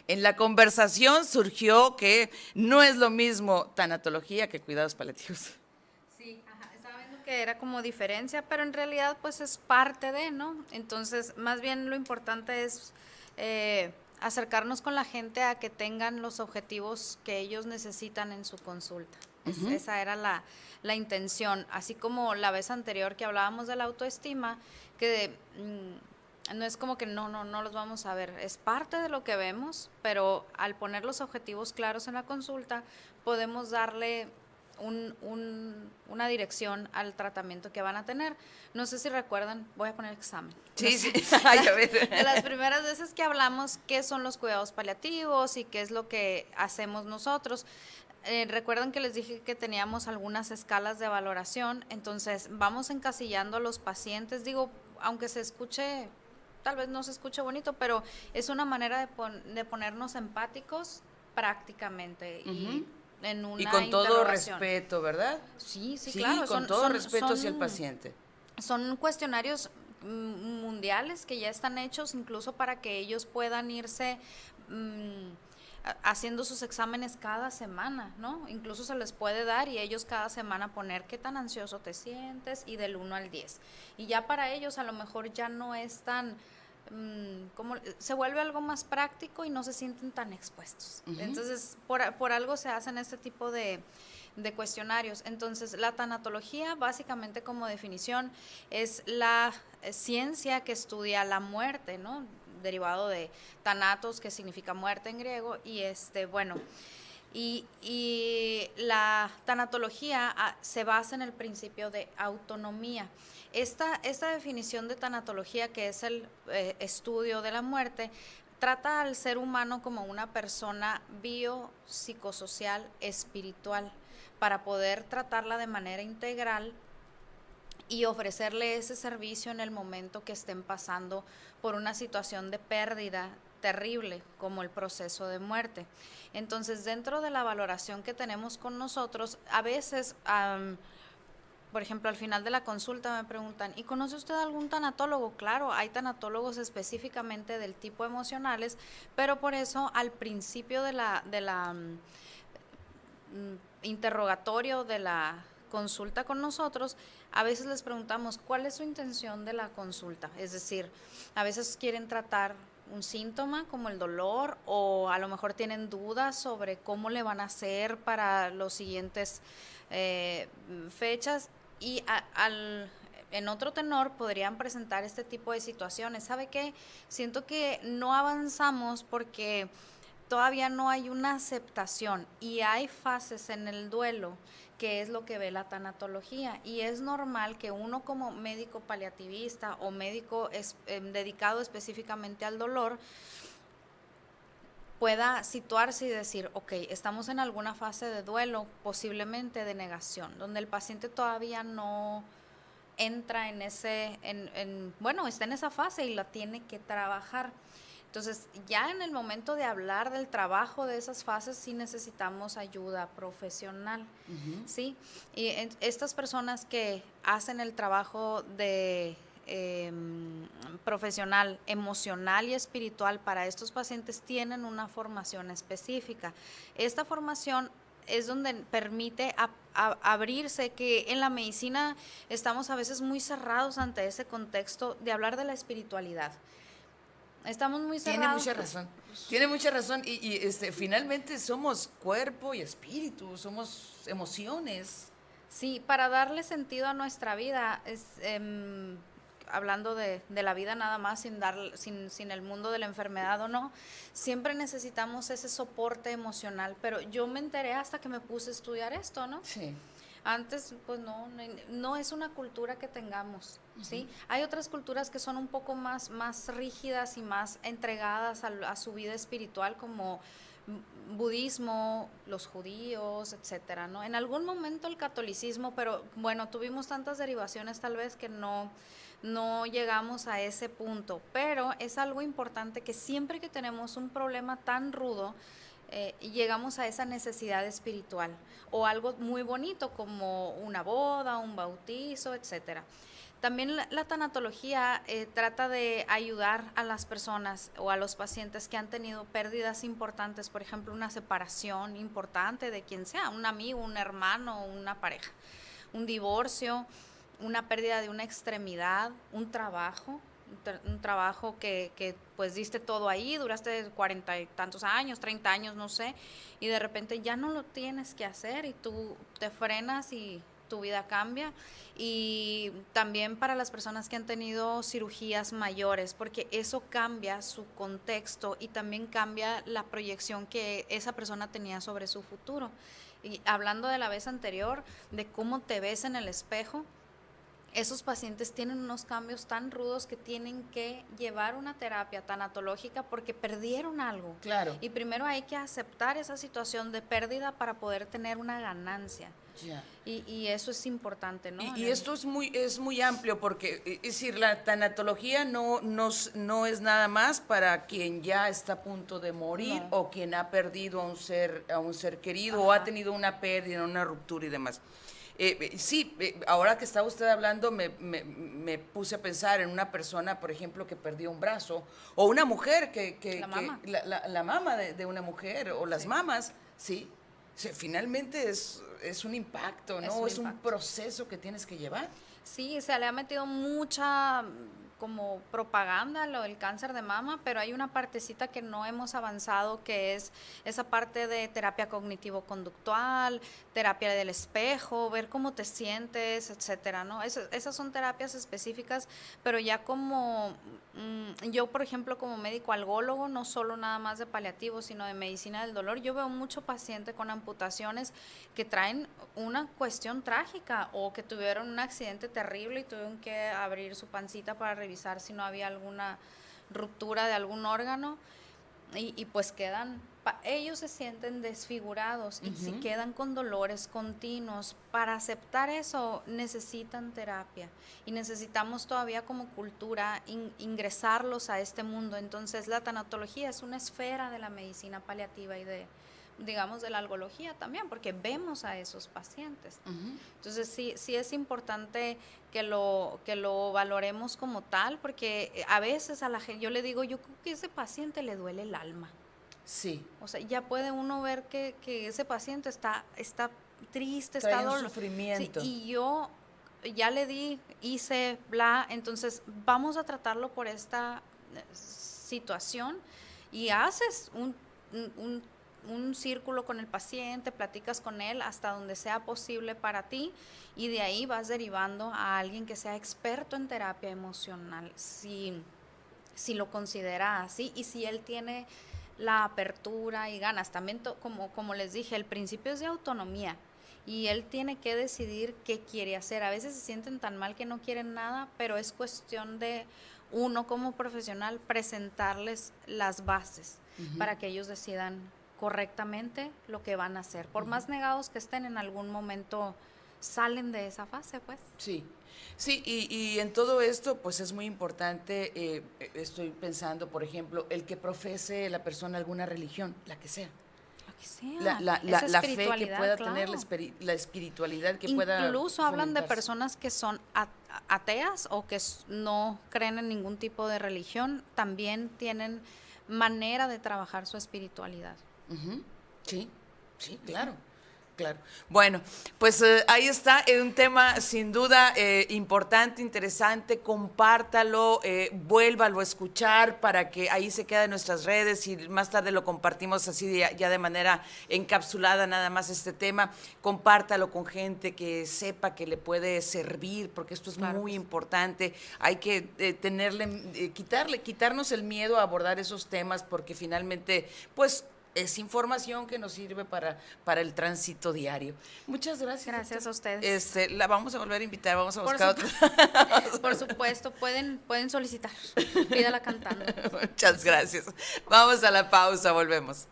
en la conversación surgió que no es lo mismo tanatología que cuidados paliativos. Sí, ajá, estaba viendo que era como diferencia, pero en realidad pues es parte de, ¿no? Entonces, más bien lo importante es acercarnos con la gente a que tengan los objetivos que ellos necesitan en su consulta. Esa era la intención, así como la vez anterior que hablábamos de la autoestima, que no es como que no los vamos a ver, es parte de lo que vemos, pero al poner los objetivos claros en la consulta, podemos darle una dirección al tratamiento que van a tener. No sé si recuerdan, voy a poner examen. No Sí, sé, sí, ay, a ver. de las primeras veces que hablamos qué son los cuidados paliativos y qué es lo que hacemos nosotros. Recuerdan que les dije que teníamos algunas escalas de valoración, entonces vamos encasillando a los pacientes, digo, aunque se escuche, tal vez no se escuche bonito, pero es una manera de ponernos empáticos prácticamente y en Y una con todo interrogación. respeto, ¿verdad? Sí, sí, Sí, claro, con todo respeto hacia el paciente. son cuestionarios mundiales que ya están hechos incluso para que ellos puedan irse haciendo sus exámenes cada semana, ¿no? Incluso se les puede dar y ellos cada semana poner qué tan ansioso te sientes y del 1 al 10. Y ya para ellos a lo mejor ya no es tan como se vuelve algo más práctico y no se sienten tan expuestos. Entonces, por algo se hacen este tipo de cuestionarios. Entonces, la tanatología, básicamente como definición, es la ciencia que estudia la muerte, ¿no? Derivado de thanatos, que significa muerte en griego, y bueno, y la tanatología se basa en el principio de autonomía. Esta definición de tanatología, que es el estudio de la muerte, trata al ser humano como una persona biopsicosocial espiritual para poder tratarla de manera integral y ofrecerle ese servicio en el momento que estén pasando por una situación de pérdida terrible como el proceso de muerte. Entonces, dentro de la valoración que tenemos con nosotros, a veces, por ejemplo, al final de la consulta me preguntan, ¿y conoce usted algún tanatólogo? Claro, hay tanatólogos específicamente del tipo emocionales, pero por eso al principio de la interrogatorio de la consulta con nosotros, a veces les preguntamos cuál es su intención de la consulta. Es decir, a veces quieren tratar un síntoma como el dolor o a lo mejor tienen dudas sobre cómo le van a hacer para los siguientes fechas y en otro tenor podrían presentar este tipo de situaciones. ¿Sabe qué? Siento que no avanzamos porque todavía no hay una aceptación y hay fases en el duelo, que es lo que ve la tanatología, y es normal que uno como médico paliativista o médico dedicado específicamente al dolor pueda situarse y decir, ok, estamos en alguna fase de duelo, posiblemente de negación, donde el paciente todavía no entra en bueno, está en esa fase y la tiene que trabajar. Entonces, ya en el momento de hablar del trabajo de esas fases, sí necesitamos ayuda profesional, ¿sí? Y estas personas que hacen el trabajo de profesional, emocional y espiritual para estos pacientes tienen una formación específica. Esta formación es donde permite abrirse, que en la medicina estamos a veces muy cerrados ante ese contexto de hablar de la espiritualidad. Estamos muy Tiene cerrados. mucha razón. Tiene mucha razón. Finalmente somos cuerpo y espíritu, somos emociones. Sí, para darle sentido a nuestra vida, hablando de la vida nada más, sin el mundo de la enfermedad o no, siempre necesitamos ese soporte emocional, pero yo me enteré hasta que me puse a estudiar esto, ¿no? Sí. Antes, pues no es una cultura que tengamos, ¿sí? Hay otras culturas que son un poco más rígidas y más entregadas a su vida espiritual, como budismo, los judíos, etcétera, ¿no? En algún momento el catolicismo, pero bueno, tuvimos tantas derivaciones tal vez que no llegamos a ese punto, pero es algo importante que siempre que tenemos un problema tan rudo, llegamos a esa necesidad espiritual o algo muy bonito como una boda, un bautizo, etcétera. También la tanatología trata de ayudar a las personas o a los pacientes que han tenido pérdidas importantes, por ejemplo, una separación importante de quien sea, un amigo, un hermano, una pareja, un divorcio, una pérdida de una extremidad, un trabajo que pues diste todo ahí, duraste 40 y tantos años, 30 años, no sé, y de repente ya no lo tienes que hacer y tú te frenas y tu vida cambia. Y también para las personas que han tenido cirugías mayores, porque eso cambia su contexto y también cambia la proyección que esa persona tenía sobre su futuro. Y hablando de la vez anterior, de cómo te ves en el espejo, esos pacientes tienen unos cambios tan rudos que tienen que llevar una terapia tanatológica porque perdieron algo. Claro. Y primero hay que aceptar esa situación de pérdida para poder tener una ganancia. Ya. Y eso es importante, ¿no? Y esto es muy amplio porque, es decir, la tanatología no es nada más para quien ya está a punto de morir o quien ha perdido a un ser querido o ha tenido una pérdida, una ruptura y demás. Sí, ahora que estaba usted hablando me puse a pensar en una persona, por ejemplo, que perdió un brazo, o una mujer la mama de una mujer, o las mamas, sí. O sea, finalmente es un impacto, ¿no? Es un proceso que tienes que llevar. Sí, se le ha metido mucha como propaganda lo del cáncer de mama, pero hay una partecita que no hemos avanzado, que es esa parte de terapia cognitivo-conductual, terapia del espejo, ver cómo te sientes, etcétera, ¿no? Esas son terapias específicas, pero ya como yo, por ejemplo, como médico algólogo, no solo nada más de paliativo, sino de medicina del dolor, yo veo mucho paciente con amputaciones que traen una cuestión trágica o que tuvieron un accidente terrible y tuvieron que abrir su pancita para revisar si no había alguna ruptura de algún órgano y pues ellos se sienten desfigurados y si quedan con dolores continuos. Para aceptar eso necesitan terapia y necesitamos todavía como cultura ingresarlos a este mundo. Entonces la tanatología es una esfera de la medicina paliativa y de la algología también, porque vemos a esos pacientes. Entonces sí es importante que lo valoremos como tal, porque a veces a la gente, yo le digo, yo creo que a ese paciente le duele el alma. Sí. O sea, ya puede uno ver que ese paciente está triste, trae está un sufrimiento. Sí, y yo ya hice bla, entonces vamos a tratarlo por esta situación y haces un círculo con el paciente, platicas con él hasta donde sea posible para ti y de ahí vas derivando a alguien que sea experto en terapia emocional, si lo considera así y si él tiene la apertura y ganas. También como les dije, el principio es de autonomía y él tiene que decidir qué quiere hacer. A veces se sienten tan mal que no quieren nada, pero es cuestión de uno como profesional presentarles las bases para que ellos decidan correctamente lo que van a hacer. Por más negados que estén, en algún momento salen de esa fase, pues. Sí, y en todo esto, pues es muy importante, estoy pensando, por ejemplo, el que profese la persona alguna religión, la que sea. La que sea. La fe que pueda claro. tener, la espiritualidad que Incluso pueda Incluso hablan de fomentarse. personas que son ateas o que no creen en ningún tipo de religión, también tienen manera de trabajar su espiritualidad. Sí, claro. Claro. Bueno, pues ahí está, un tema sin duda importante, interesante, compártalo, vuélvalo a escuchar para que ahí se quede en nuestras redes y más tarde lo compartimos así ya de manera encapsulada nada más este tema. Compártalo con gente que sepa que le puede servir, porque esto es muy importante. Hay que quitarnos el miedo a abordar esos temas porque finalmente, pues, es información que nos sirve para el tránsito diario. Muchas gracias. Gracias a ustedes. La vamos a volver a invitar, vamos a buscar otra. Por supuesto, pueden solicitar. Pídala cantando. Muchas gracias. Vamos a la pausa, volvemos.